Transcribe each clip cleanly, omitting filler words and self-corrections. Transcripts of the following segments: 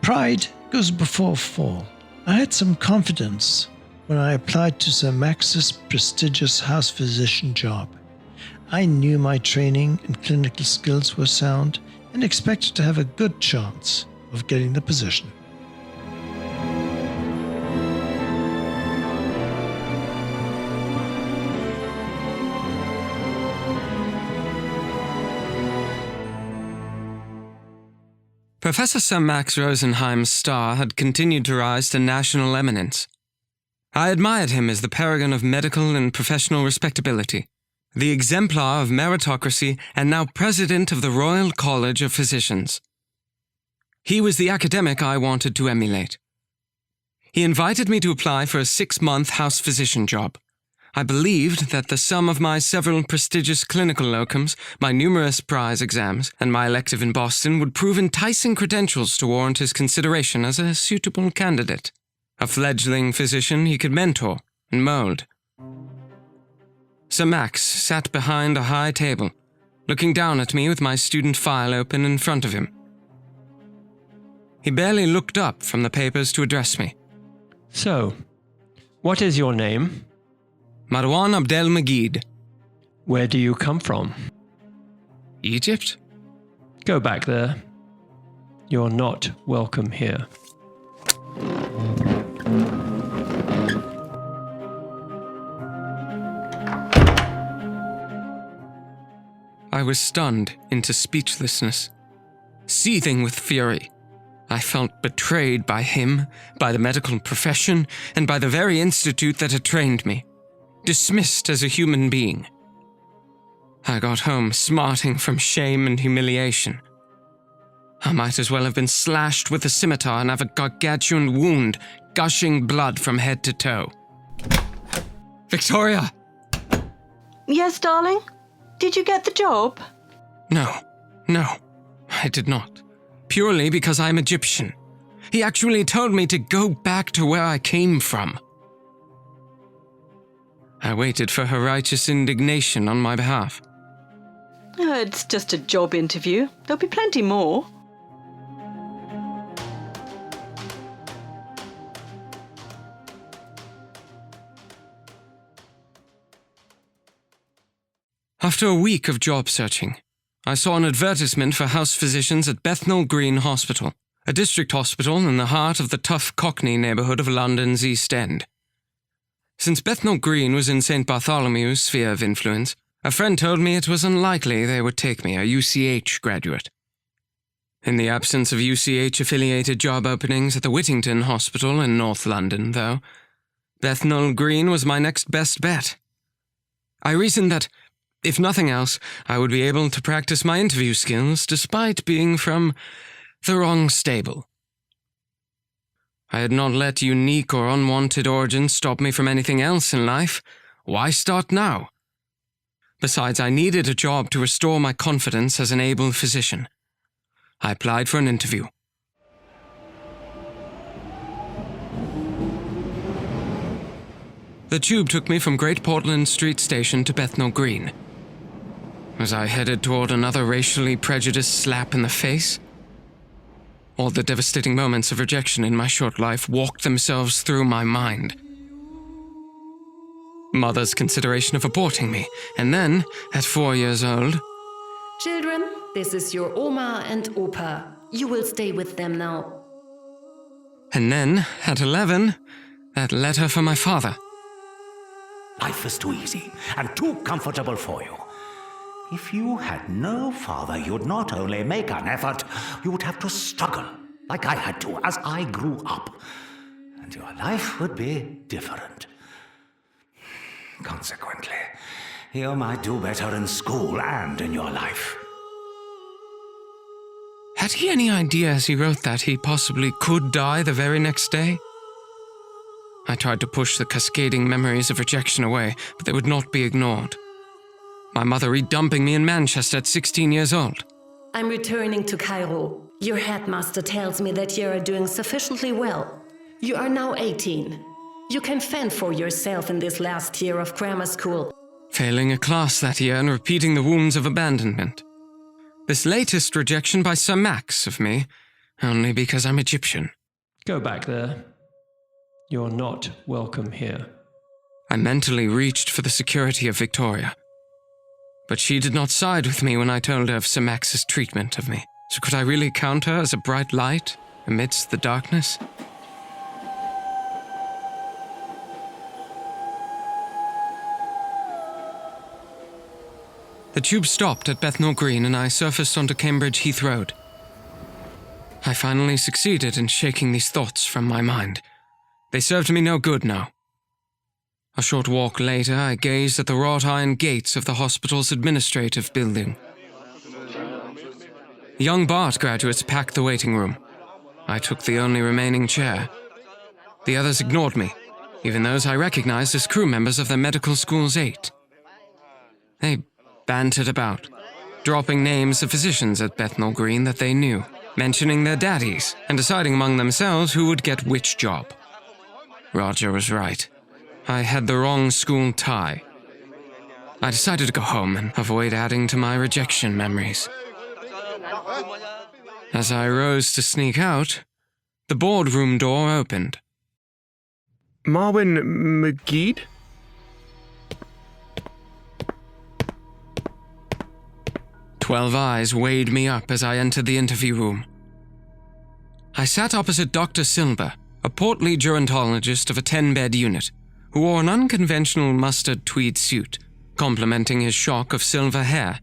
Pride goes before fall. I had some confidence when I applied to Sir Max's prestigious house physician job. I knew my training and clinical skills were sound and expected to have a good chance of getting the position. Professor Sir Max Rosenheim's star had continued to rise to national eminence. I admired him as the paragon of medical and professional respectability, the exemplar of meritocracy, and now president of the Royal College of Physicians. He was the academic I wanted to emulate. He invited me to apply for a 6-month house physician job. I believed that the sum of my several prestigious clinical locums, my numerous prize exams, and my elective in Boston would prove enticing credentials to warrant his consideration as a suitable candidate. A fledgling physician he could mentor and mold. Sir Max sat behind a high table, looking down at me with my student file open in front of him. He barely looked up from the papers to address me. So, what is your name? Marwan Abdelmajid. Where do you come from? Egypt? Go back there. You're not welcome here. I was stunned into speechlessness, seething with fury. I felt betrayed by him, by the medical profession, and by the very institute that had trained me. Dismissed as a human being. I got home smarting from shame and humiliation. I might as well have been slashed with a scimitar and have a gargantuan wound, gushing blood from head to toe. Victoria! Yes, darling? Did you get the job? No, I did not. Purely because I'm Egyptian. He actually told me to go back to where I came from. I waited for her righteous indignation on my behalf. Oh, it's just a job interview. There'll be plenty more. After a week of job searching, I saw an advertisement for house physicians at Bethnal Green Hospital, a district hospital in the heart of the tough Cockney neighbourhood of London's East End. Since Bethnal Green was in St. Bartholomew's sphere of influence, a friend told me it was unlikely they would take me, a UCH graduate. In the absence of UCH-affiliated job openings at the Whittington Hospital in North London, though, Bethnal Green was my next best bet. I reasoned that, if nothing else, I would be able to practice my interview skills despite being from the wrong stable. I had not let unique or unwanted origins stop me from anything else in life. Why start now? Besides, I needed a job to restore my confidence as an able physician. I applied for an interview. The tube took me from Great Portland Street Station to Bethnal Green. Was I headed toward another racially prejudiced slap in the face? All the devastating moments of rejection in my short life walked themselves through my mind. Mother's consideration of aborting me, and then, at 4 years old... Children, this is your Oma and Opa. You will stay with them now. And then, at 11, that letter from my father. Life is too easy and too comfortable for you. If you had no father, you'd not only make an effort, you would have to struggle, like I had to as I grew up. And your life would be different. Consequently, you might do better in school and in your life. Had he any idea as he wrote that he possibly could die the very next day? I tried to push the cascading memories of rejection away, but they would not be ignored. My mother redumping me in Manchester at 16 years old. I'm returning to Cairo. Your headmaster tells me that you are doing sufficiently well. You are now 18. You can fend for yourself in this last year of grammar school. Failing a class that year and repeating the wounds of abandonment. This latest rejection by Sir Max of me, only because I'm Egyptian. Go back there. You're not welcome here. I mentally reached for the security of Victoria. But she did not side with me when I told her of Sir Max's treatment of me. So could I really count her as a bright light amidst the darkness? The tube stopped at Bethnal Green and I surfaced onto Cambridge Heath Road. I finally succeeded in shaking these thoughts from my mind. They served me no good now. A short walk later, I gazed at the wrought iron gates of the hospital's administrative building. Young Bart graduates packed the waiting room. I took the only remaining chair. The others ignored me, even those I recognized as crew members of the medical school's 8. They bantered about, dropping names of physicians at Bethnal Green that they knew, mentioning their daddies, and deciding among themselves who would get which job. Roger was right. I had the wrong school tie. I decided to go home and avoid adding to my rejection memories. As I rose to sneak out, the boardroom door opened. Marwin McGeed? 12 eyes weighed me up as I entered the interview room. I sat opposite Dr. Silber, a portly gerontologist of a 10-bed unit, who wore an unconventional mustard tweed suit, complementing his shock of silver hair.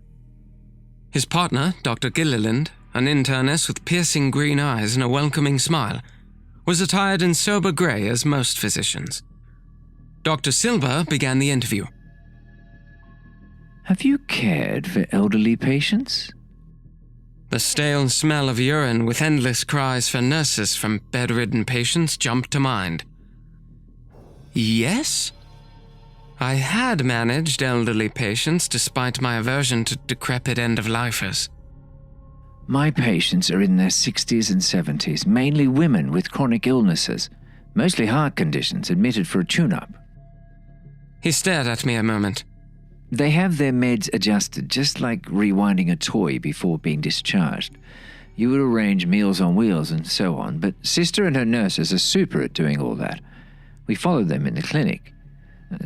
His partner, Dr. Gilliland, an internist with piercing green eyes and a welcoming smile, was attired in sober grey as most physicians. Dr. Silber began the interview. Have you cared for elderly patients? The stale smell of urine with endless cries for nurses from bedridden patients jumped to mind. Yes? I had managed elderly patients despite my aversion to decrepit end-of-lifers. My patients are in their 60s and 70s, mainly women with chronic illnesses, mostly heart conditions, admitted for a tune-up. He stared at me a moment. They have their meds adjusted, just like rewinding a toy before being discharged. You would arrange meals on wheels and so on, but Sister and her nurses are super at doing all that. We follow them in the clinic.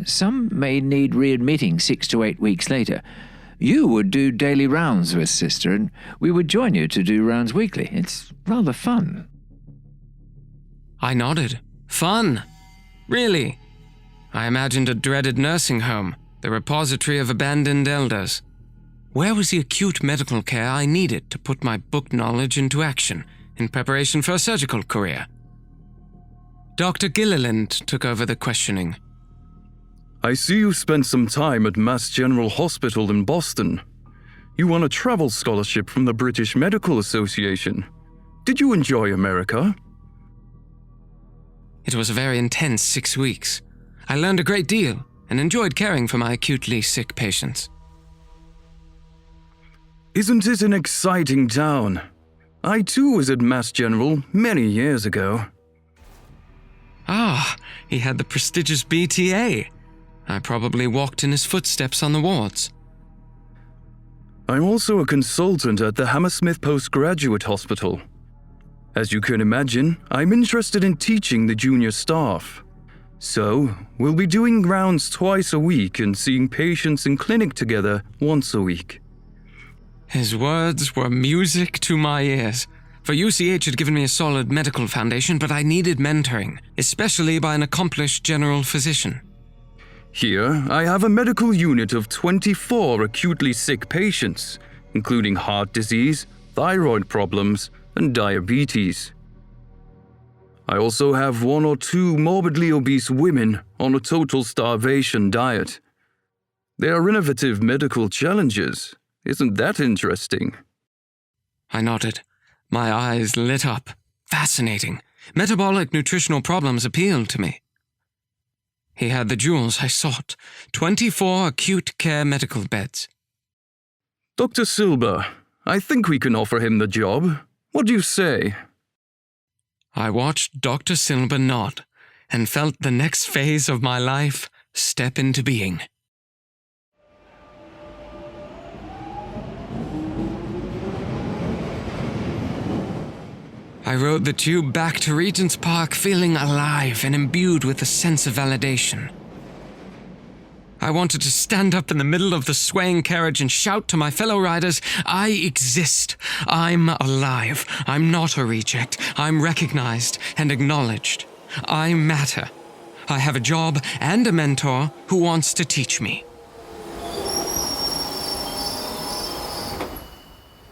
Some may need readmitting 6 to 8 weeks later. You would do daily rounds with Sister, and we would join you to do rounds weekly. It's rather fun. I nodded. Fun? Really? I imagined a dreaded nursing home, the repository of abandoned elders. Where was the acute medical care I needed to put my book knowledge into action in preparation for a surgical career? Dr. Gilliland took over the questioning. I see you spent some time at Mass General Hospital in Boston. You won a travel scholarship from the British Medical Association. Did you enjoy America? It was a very intense 6 weeks. I learned a great deal and enjoyed caring for my acutely sick patients. Isn't it an exciting town? I too was at Mass General many years ago. Ah, he had the prestigious BTA. I probably walked in his footsteps on the wards. I'm also a consultant at the Hammersmith Postgraduate Hospital. As you can imagine, I'm interested in teaching the junior staff. So, we'll be doing rounds twice a week and seeing patients in clinic together once a week. His words were music to my ears. For UCH had given me a solid medical foundation, but I needed mentoring, especially by an accomplished general physician. Here, I have a medical unit of 24 acutely sick patients, including heart disease, thyroid problems, and diabetes. I also have 1 or 2 morbidly obese women on a total starvation diet. They are innovative medical challenges. Isn't that interesting? I nodded. My eyes lit up. Fascinating. Metabolic nutritional problems appealed to me. He had the jewels I sought. 24 acute care medical beds. Dr. Silber, I think we can offer him the job. What do you say? I watched Dr. Silber nod and felt the next phase of my life step into being. I rode the tube back to Regent's Park feeling alive and imbued with a sense of validation. I wanted to stand up in the middle of the swaying carriage and shout to my fellow riders, I exist. I'm alive. I'm not a reject. I'm recognized and acknowledged. I matter. I have a job and a mentor who wants to teach me.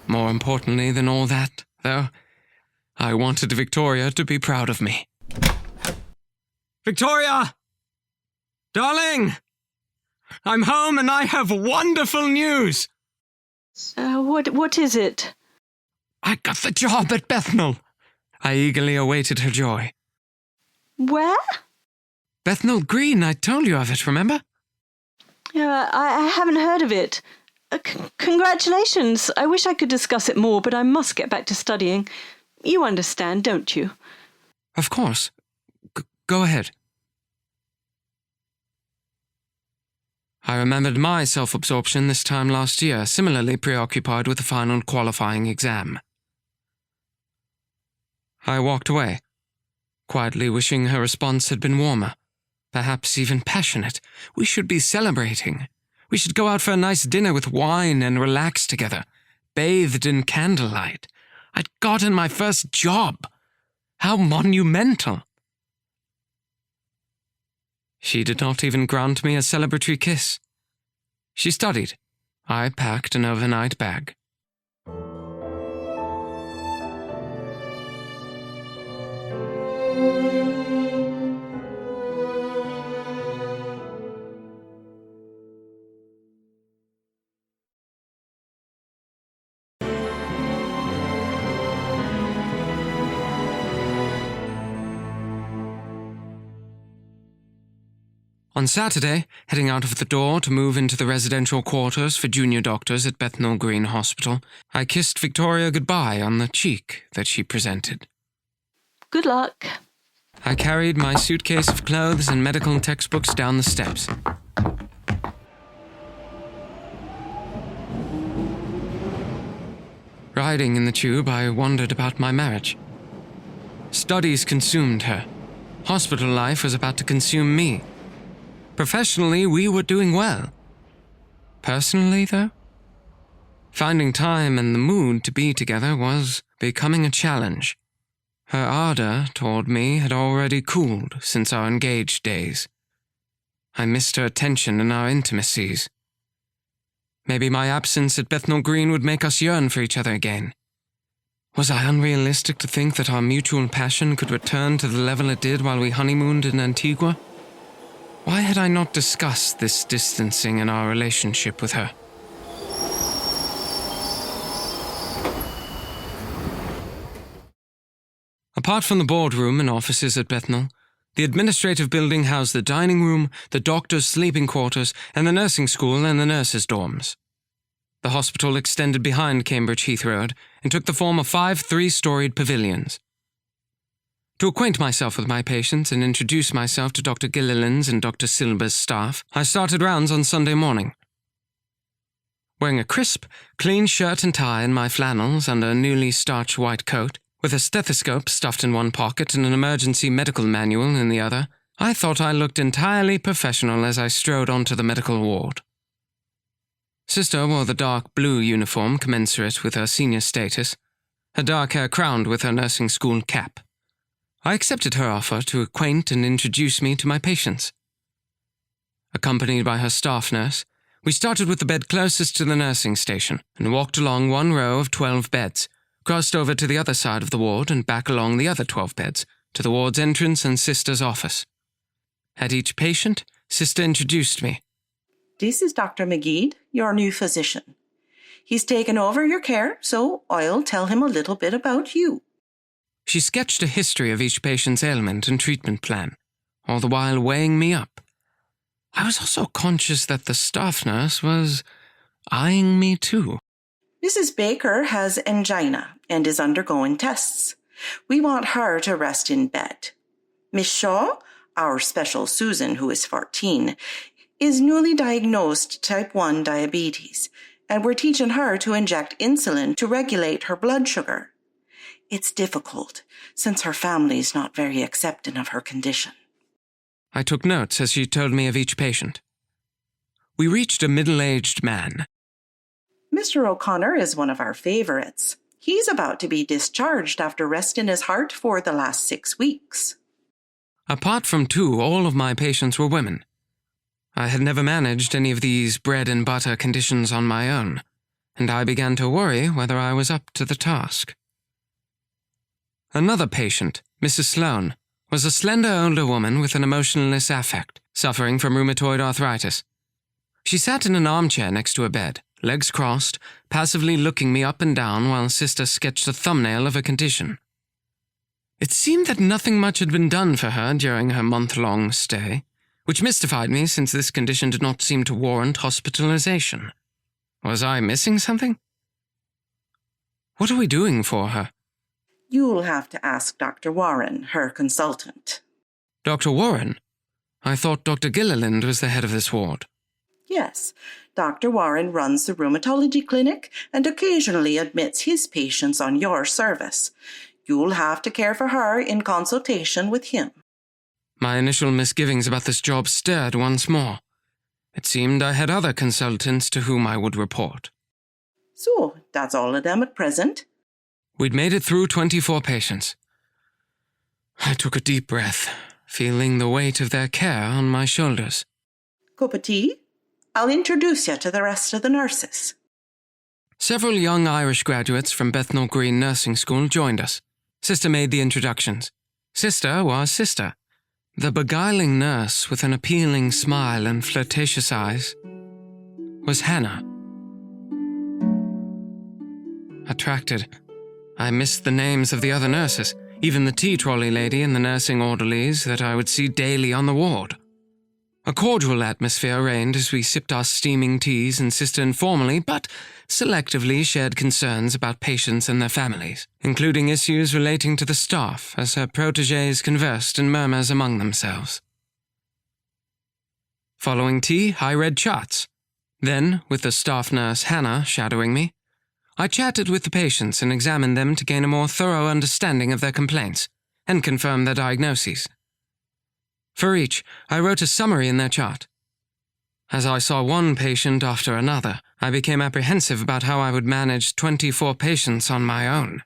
More importantly than all that, though, I wanted Victoria to be proud of me. Victoria! Darling! I'm home and I have wonderful news! What is it? I got the job at Bethnal. I eagerly awaited her joy. Where? Bethnal Green, I told you of it, remember? I haven't heard of it. Congratulations. I wish I could discuss it more, but I must get back to studying. You understand, don't you? Of course. Go ahead. I remembered my self-absorption this time last year, similarly preoccupied with the final qualifying exam. I walked away, quietly wishing her response had been warmer, perhaps even passionate. We should be celebrating. We should go out for a nice dinner with wine and relax together, bathed in candlelight. I'd gotten my first job. How monumental. She did not even grant me a celebratory kiss. She studied. I packed an overnight bag. On Saturday, heading out of the door to move into the residential quarters for junior doctors at Bethnal Green Hospital, I kissed Victoria goodbye on the cheek that she presented. Good luck. I carried my suitcase of clothes and medical textbooks down the steps. Riding in the tube, I wondered about my marriage. Studies consumed her. Hospital life was about to consume me. Professionally, we were doing well. Personally, though, finding time and the mood to be together was becoming a challenge. Her ardor toward me had already cooled since our engaged days. I missed her attention and our intimacies. Maybe my absence at Bethnal Green would make us yearn for each other again. Was I unrealistic to think that our mutual passion could return to the level it did while we honeymooned in Antigua? Why had I not discussed this distancing in our relationship with her? Apart from the boardroom and offices at Bethnal, the administrative building housed the dining room, the doctor's sleeping quarters, and the nursing school and the nurses' dorms. The hospital extended behind Cambridge Heath Road and took the form of 5 three-storied pavilions. To acquaint myself with my patients and introduce myself to Dr. Gilliland's and Dr. Silber's staff, I started rounds on Sunday morning. Wearing a crisp, clean shirt and tie and my flannels under a newly starched white coat, with a stethoscope stuffed in one pocket and an emergency medical manual in the other, I thought I looked entirely professional as I strode onto the medical ward. Sister wore the dark blue uniform commensurate with her senior status, her dark hair crowned with her nursing school cap. I accepted her offer to acquaint and introduce me to my patients. Accompanied by her staff nurse, we started with the bed closest to the nursing station and walked along one row of 12 beds, crossed over to the other side of the ward and back along the other 12 beds to the ward's entrance and Sister's office. At each patient, Sister introduced me. This is Dr. McGee, your new physician. He's taken over your care, so I'll tell him a little bit about you. She sketched a history of each patient's ailment and treatment plan, all the while weighing me up. I was also conscious that the staff nurse was eyeing me too. Mrs. Baker has angina and is undergoing tests. We want her to rest in bed. Miss Shaw, our special Susan, who is 14, is newly diagnosed type 1 diabetes, and we're teaching her to inject insulin to regulate her blood sugar. It's difficult, since her family's not very accepting of her condition. I took notes as she told me of each patient. We reached a middle-aged man. Mr. O'Connor is one of our favorites. He's about to be discharged after resting his heart for the last 6 weeks. Apart from 2, all of my patients were women. I had never managed any of these bread-and-butter conditions on my own, and I began to worry whether I was up to the task. Another patient, Mrs. Sloane, was a slender older woman with an emotionless affect, suffering from rheumatoid arthritis. She sat in an armchair next to a bed, legs crossed, passively looking me up and down while Sister sketched a thumbnail of her condition. It seemed that nothing much had been done for her during her month-long stay, which mystified me since this condition did not seem to warrant hospitalization. Was I missing something? What are we doing for her? You'll have to ask Dr. Warren, her consultant. Dr. Warren? I thought Dr. Gilliland was the head of this ward. Yes, Dr. Warren runs the rheumatology clinic and occasionally admits his patients on your service. You'll have to care for her in consultation with him. My initial misgivings about this job stirred once more. It seemed I had other consultants to whom I would report. So, that's all of them at present? We'd made it through 24 patients. I took a deep breath, feeling the weight of their care on my shoulders. Cup of tea? I'll introduce you to the rest of the nurses. Several young Irish graduates from Bethnal Green Nursing School joined us. Sister made the introductions. Sister was Sister. The beguiling nurse with an appealing smile and flirtatious eyes was Hannah. Attracted, I missed the names of the other nurses, even the tea trolley lady and the nursing orderlies that I would see daily on the ward. A cordial atmosphere reigned as we sipped our steaming teas and Sister informally but selectively shared concerns about patients and their families, including issues relating to the staff as her protégés conversed in murmurs among themselves. Following tea, I read charts. Then, with the staff nurse Hannah shadowing me, I chatted with the patients and examined them to gain a more thorough understanding of their complaints and confirm their diagnoses. For each, I wrote a summary in their chart. As I saw one patient after another, I became apprehensive about how I would manage 24 patients on my own.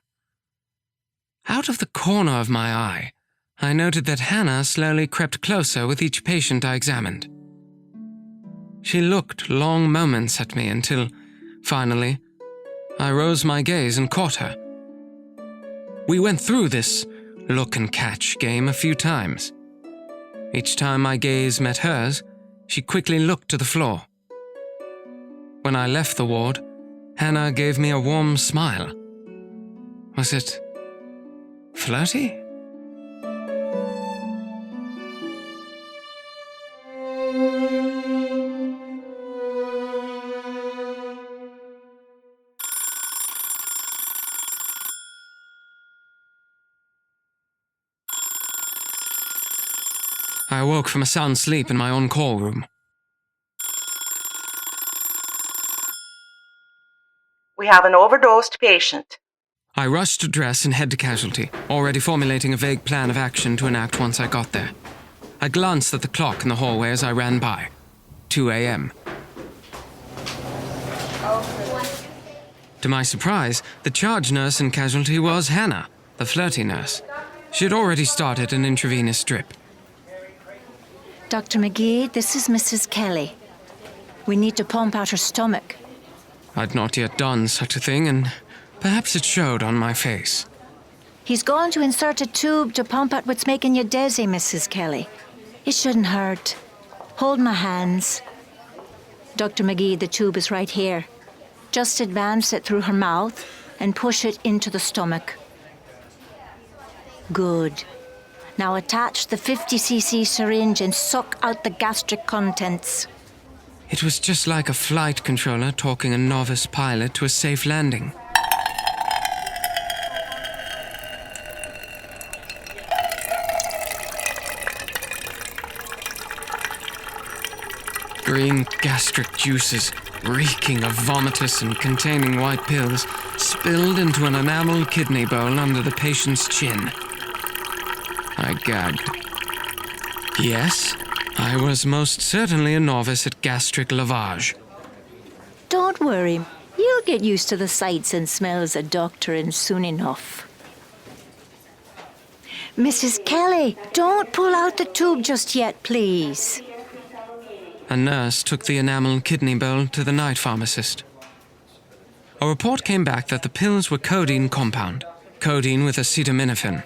Out of the corner of my eye, I noted that Hannah slowly crept closer with each patient I examined. She looked long moments at me until, finally, I rose my gaze and caught her. We went through this look and catch game a few times. Each time my gaze met hers, she quickly looked to the floor. When I left the ward, Hannah gave me a warm smile. Was it flirty? I awoke from a sound sleep in my on-call room. We have an overdosed patient. I rushed to dress and head to casualty, already formulating a vague plan of action to enact once I got there. I glanced at the clock in the hallway as I ran by. 2 a.m. To my surprise, the charge nurse in casualty was Hannah, the flirty nurse. She had already started an intravenous drip. Dr. McGee, this is Mrs. Kelly. We need to pump out her stomach. I'd not yet done such a thing, and perhaps it showed on my face. He's going to insert a tube to pump out what's making you dizzy, Mrs. Kelly. It shouldn't hurt. Hold my hands. Dr. McGee, the tube is right here. Just advance it through her mouth and push it into the stomach. Good. Now attach the 50cc syringe and suck out the gastric contents. It was just like a flight controller talking a novice pilot to a safe landing. Green gastric juices reeking of vomitus and containing white pills, spilled into an enamel kidney bowl under the patient's chin. I gagged. Yes, I was most certainly a novice at gastric lavage. Don't worry. You'll get used to the sights and smells of doctoring soon enough. Mrs. Kelly, don't pull out the tube just yet, please. A nurse took the enamel kidney bowl to the night pharmacist. A report came back that the pills were codeine compound, codeine with acetaminophen.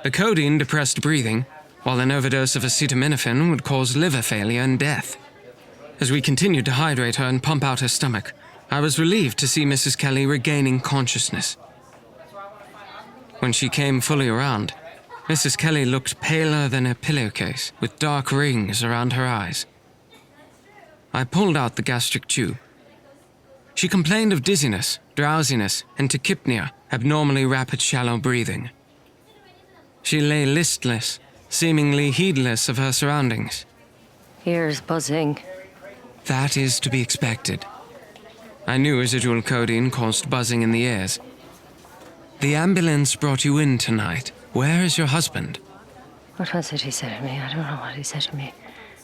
The codeine depressed breathing, while an overdose of acetaminophen would cause liver failure and death. As we continued to hydrate her and pump out her stomach, I was relieved to see Mrs. Kelly regaining consciousness. When she came fully around, Mrs. Kelly looked paler than a pillowcase, with dark rings around her eyes. I pulled out the gastric tube. She complained of dizziness, drowsiness, and tachypnea, abnormally rapid shallow breathing. She lay listless, seemingly heedless of her surroundings. Ears buzzing. That is to be expected. I knew residual codeine caused buzzing in the ears. The ambulance brought you in tonight. Where is your husband? What was it he said to me? I don't know what he said to me.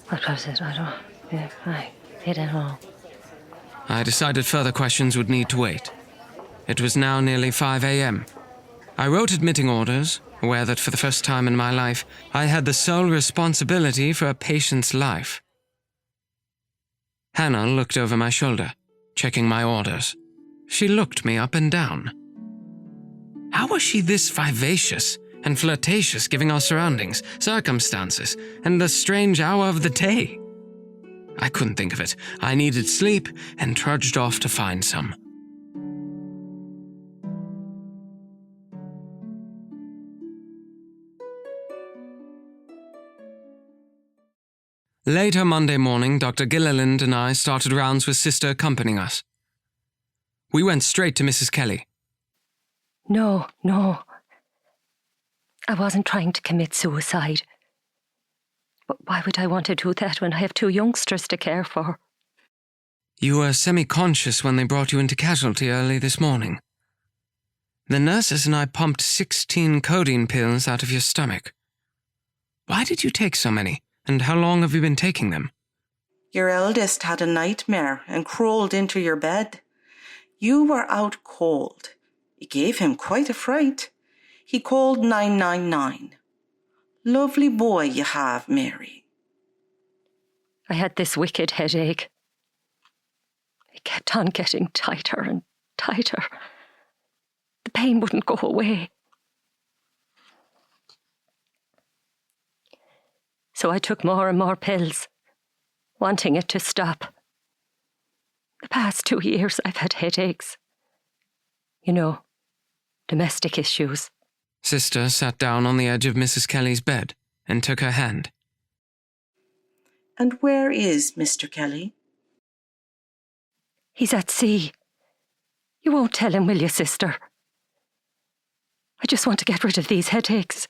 What was it? I don't know. I decided further questions would need to wait. It was now nearly 5 a.m. I wrote admitting orders, aware that for the first time in my life, I had the sole responsibility for a patient's life. Hannah looked over my shoulder, checking my orders. She looked me up and down. How was she this vivacious and flirtatious, given our surroundings, circumstances, and the strange hour of the day? I couldn't think of it. I needed sleep and trudged off to find some. Later Monday morning, Dr. Gilliland and I started rounds with Sister accompanying us. We went straight to Mrs. Kelly. No. I wasn't trying to commit suicide. But why would I want to do that when I have 2 youngsters to care for? You were semi-conscious when they brought you into casualty early this morning. The nurses and I pumped 16 codeine pills out of your stomach. Why did you take so many, and how long have you been taking them? Your eldest had a nightmare and crawled into your bed. You were out cold. It gave him quite a fright. He called 999. Lovely boy you have, Mary. I had this wicked headache. It kept on getting tighter and tighter. The pain wouldn't go away. So I took more and more pills, wanting it to stop. The past 2 years I've had headaches. You know, domestic issues. Sister sat down on the edge of Mrs. Kelly's bed and took her hand. And where is Mr. Kelly? He's at sea. You won't tell him, will you, sister? I just want to get rid of these headaches.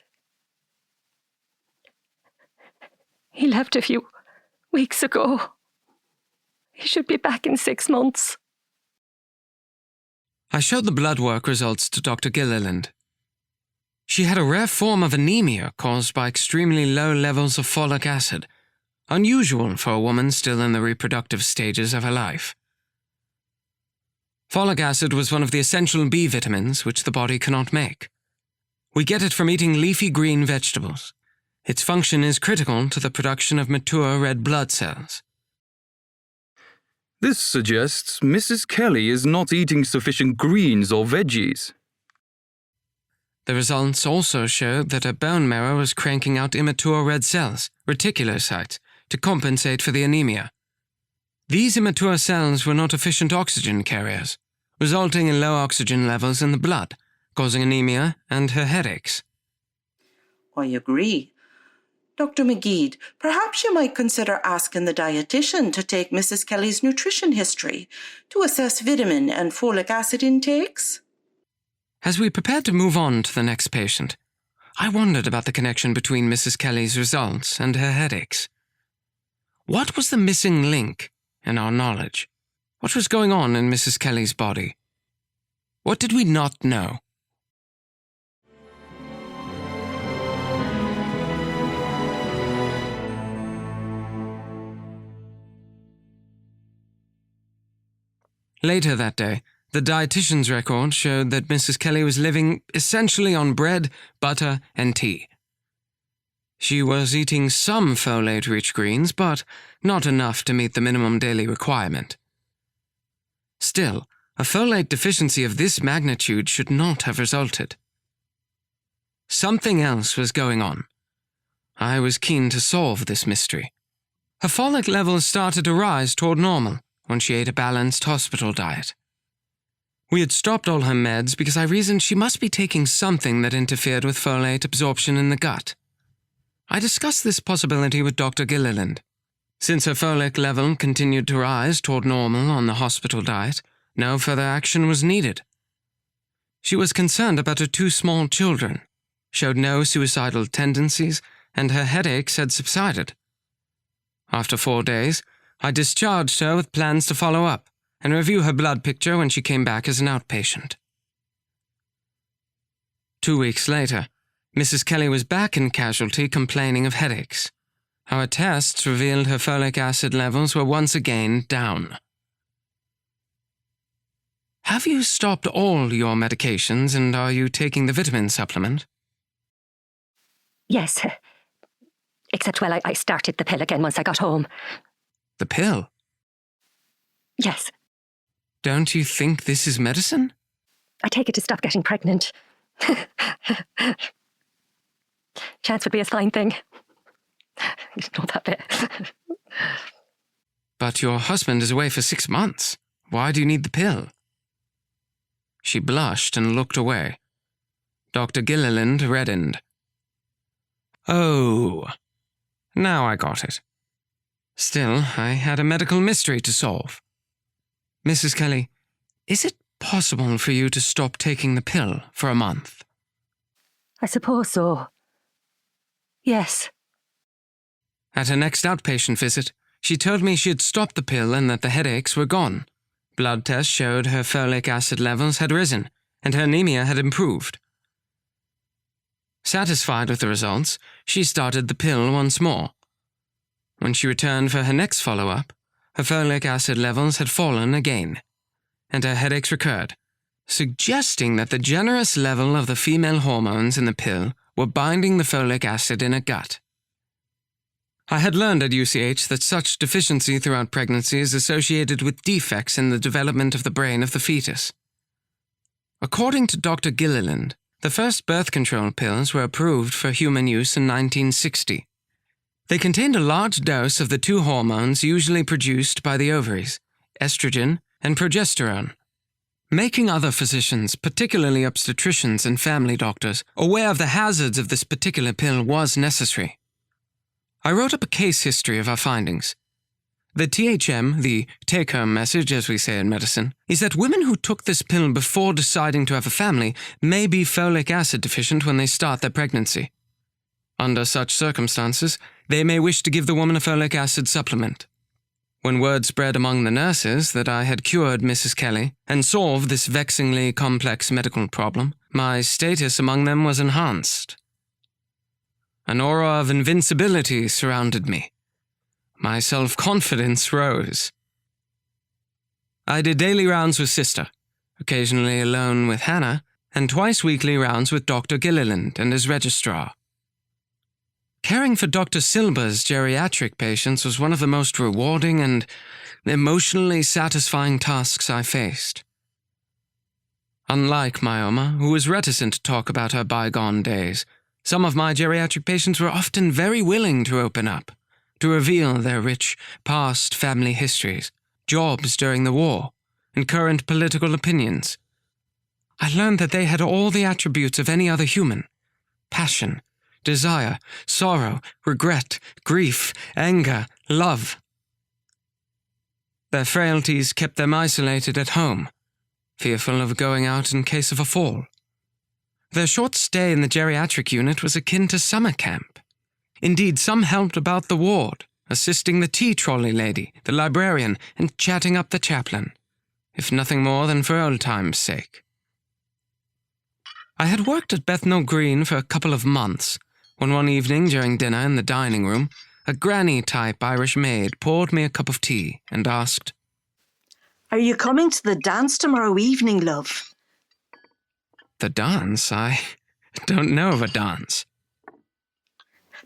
He left a few weeks ago. He should be back in 6 months. I showed the blood work results to Dr. Gilliland. She had a rare form of anemia caused by extremely low levels of folic acid, unusual for a woman still in the reproductive stages of her life. Folic acid was one of the essential B vitamins which the body cannot make. We get it from eating leafy green vegetables. Its function is critical to the production of mature red blood cells. This suggests Mrs. Kelly is not eating sufficient greens or veggies. The results also showed that her bone marrow was cranking out immature red cells, reticulocytes, to compensate for the anemia. These immature cells were not efficient oxygen carriers, resulting in low oxygen levels in the blood, causing anemia and her headaches. I agree. Dr. McGee, perhaps you might consider asking the dietitian to take Mrs. Kelly's nutrition history to assess vitamin and folic acid intakes. As we prepared to move on to the next patient, I wondered about the connection between Mrs. Kelly's results and her headaches. What was the missing link in our knowledge. What was going on in Mrs. Kelly's body? What did we not know? Later that day, the dietitian's record showed that Mrs. Kelly was living essentially on bread, butter, and tea. She was eating some folate-rich greens, but not enough to meet the minimum daily requirement. Still, a folate deficiency of this magnitude should not have resulted. Something else was going on. I was keen to solve this mystery. Her folate levels started to rise toward normal when she ate a balanced hospital diet. We had stopped all her meds because I reasoned she must be taking something that interfered with folate absorption in the gut. I discussed this possibility with Dr. Gilliland. Since her folate level continued to rise toward normal on the hospital diet, no further action was needed. She was concerned about her 2 small children, showed no suicidal tendencies, and her headaches had subsided. After 4 days, I discharged her with plans to follow up and review her blood picture when she came back as an outpatient. 2 weeks later, Mrs. Kelly was back in casualty complaining of headaches. Our tests revealed her folic acid levels were once again down. Have you stopped all your medications and are you taking the vitamin supplement? Yes. Except, well, I started the pill again once I got home. The pill? Yes. Don't you think this is medicine? I take it to stop getting pregnant. Chance would be a fine thing. You know that bit. But your husband is away for 6 months. Why do you need the pill? She blushed and looked away. Dr. Gilliland reddened. Oh, now I got it. Still, I had a medical mystery to solve. Mrs. Kelly, is it possible for you to stop taking the pill for a month? I suppose so. Yes. At her next outpatient visit, she told me she had stopped the pill and that the headaches were gone. Blood tests showed her folic acid levels had risen, and her anemia had improved. Satisfied with the results, she started the pill once more. When she returned for her next follow-up, her folic acid levels had fallen again, and her headaches recurred, suggesting that the generous level of the female hormones in the pill were binding the folic acid in her gut. I had learned at UCH that such deficiency throughout pregnancy is associated with defects in the development of the brain of the fetus. According to Dr. Gilliland, the first birth control pills were approved for human use in 1960. They contained a large dose of the 2 hormones usually produced by the ovaries, estrogen and progesterone, making other physicians, particularly obstetricians and family doctors, aware of the hazards of this particular pill was necessary. I wrote up a case history of our findings. The THM, the take-home message as we say in medicine, is that women who took this pill before deciding to have a family may be folic acid deficient when they start their pregnancy. Under such circumstances, they may wish to give the woman a folic acid supplement. When word spread among the nurses that I had cured Mrs. Kelly and solved this vexingly complex medical problem, my status among them was enhanced. An aura of invincibility surrounded me. My self-confidence rose. I did daily rounds with Sister, occasionally alone with Hannah, and twice weekly rounds with Dr. Gilliland and his registrar. Caring for Dr. Silber's geriatric patients was one of the most rewarding and emotionally satisfying tasks I faced. Unlike Myoma, who was reticent to talk about her bygone days, some of my geriatric patients were often very willing to open up, to reveal their rich past family histories, jobs during the war, and current political opinions. I learned that they had all the attributes of any other human: passion, desire, sorrow, regret, grief, anger, love. Their frailties kept them isolated at home, fearful of going out in case of a fall. Their short stay in the geriatric unit was akin to summer camp. Indeed, some helped about the ward, assisting the tea trolley lady, the librarian, and chatting up the chaplain, if nothing more than for old times' sake. I had worked at Bethnal Green for a couple of months, when one evening during dinner in the dining room, a granny-type Irish maid poured me a cup of tea and asked, "Are you coming to the dance tomorrow evening, love?" "The dance? I don't know of a dance."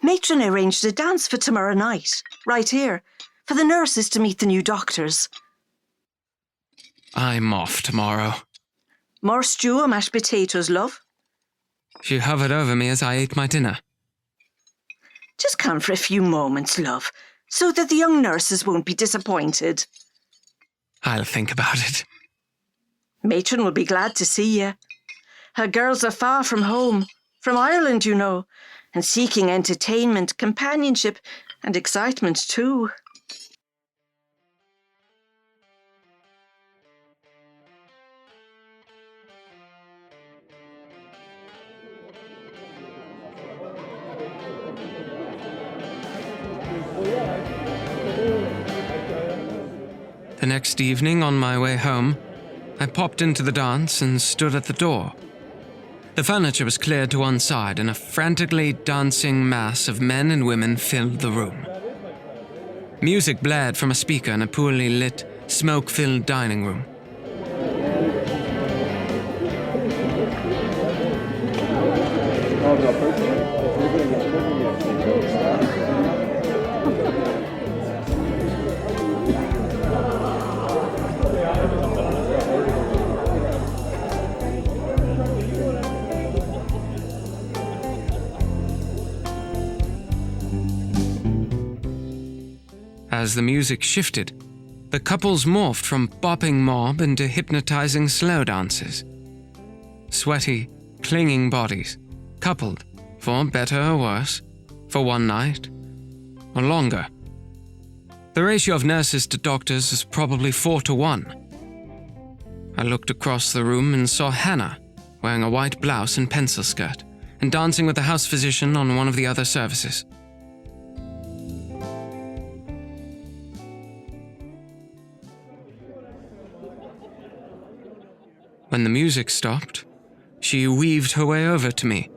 Matron arranged a dance for tomorrow night, right here, for the nurses to meet the new doctors. I'm off tomorrow. More stew or mashed potatoes, love? She hovered over me as I ate my dinner. Just come for a few moments, love, so that the young nurses won't be disappointed. I'll think about it. Matron will be glad to see you. Her girls are far from home, from Ireland, you know, and seeking entertainment, companionship, and excitement too. The next evening, on my way home, I popped into the dance and stood at the door. The furniture was cleared to one side, and a frantically dancing mass of men and women filled the room. Music blared from a speaker in a poorly lit, smoke-filled dining room. As the music shifted, the couples morphed from bopping mob into hypnotizing slow dances. Sweaty, clinging bodies, coupled, for better or worse, for one night, or longer. The ratio of nurses to doctors is probably 4-1. I looked across the room and saw Hannah, wearing a white blouse and pencil skirt, and dancing with the house physician on one of the other services. When the music stopped, she weaved her way over to me.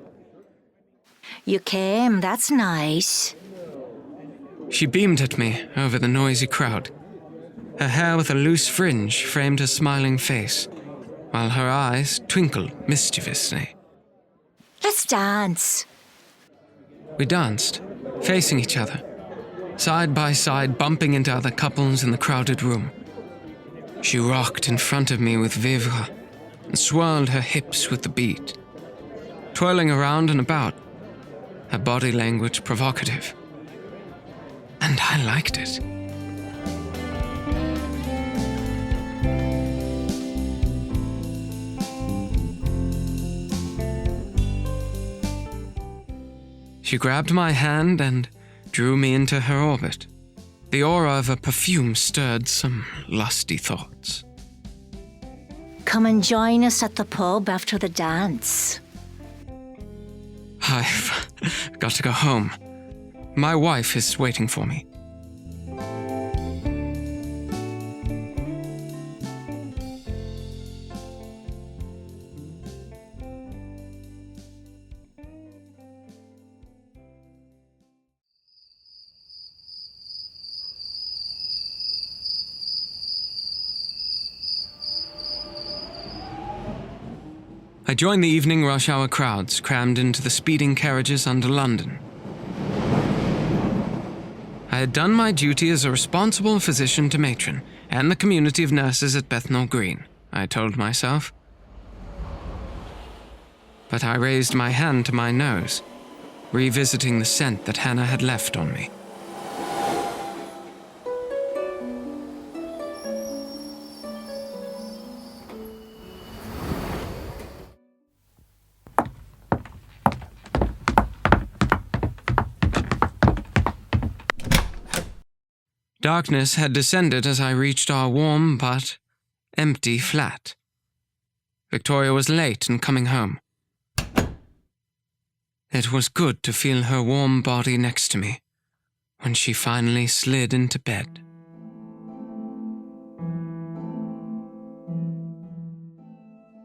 You came, that's nice. She beamed at me over the noisy crowd. Her hair with a loose fringe framed her smiling face, while her eyes twinkled mischievously. Let's dance. We danced, facing each other, side by side, bumping into other couples in the crowded room. She rocked in front of me with vivre, and swirled her hips with the beat, twirling around and about, her body language provocative. And I liked it. She grabbed my hand and drew me into her orbit. The aura of her perfume stirred some lusty thoughts. Come and join us at the pub after the dance. I've got to go home. My wife is waiting for me. I joined the evening rush hour crowds crammed into the speeding carriages under London. I had done my duty as a responsible physician to matron and the community of nurses at Bethnal Green, I told myself. But I raised my hand to my nose, revisiting the scent that Hannah had left on me. Darkness had descended as I reached our warm but empty flat. Victoria was late in coming home. It was good to feel her warm body next to me, when she finally slid into bed.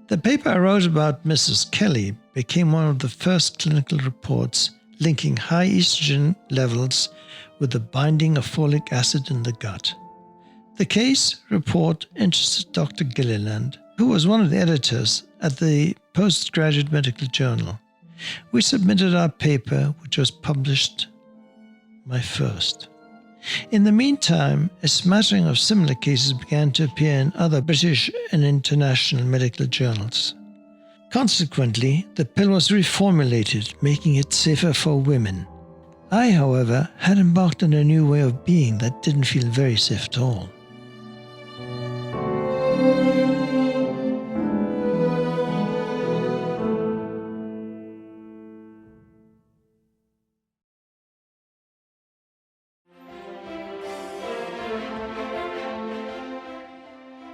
The paper I wrote about Mrs. Kelly became one of the first clinical reports linking high estrogen levels with the binding of folic acid in the gut. The case report interested Dr. Gilliland, who was one of the editors at the Postgraduate Medical Journal. We submitted our paper, which was published, my first. In the meantime, a smattering of similar cases began to appear in other British and international medical journals. Consequently, the pill was reformulated, making it safer for women. I, however, had embarked on a new way of being that didn't feel very safe at all.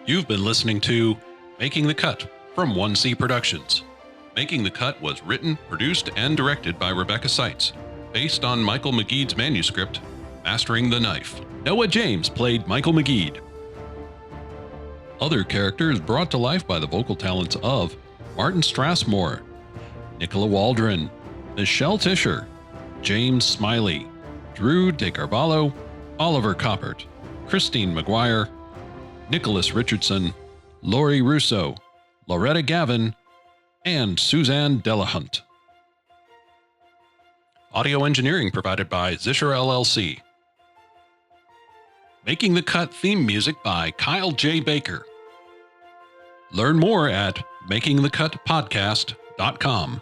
You've been listening to Making the Cut from 1C Productions. Making the Cut was written, produced, and directed by Rebecca Seitz, based on Michael McGead's manuscript, Mastering the Knife. Noah James played Michael McGead. Other characters brought to life by the vocal talents of Martin Strassmore, Nicola Waldron, Michelle Tischer, James Smiley, Drew DeCarvalho, Oliver Coppert, Christine McGuire, Nicholas Richardson, Laurie Russo, Loretta Gavin, and Suzanne Delahunt. Audio engineering provided by Zischer LLC. Making the Cut theme music by Kyle J. Baker. Learn more at makingthecutpodcast.com.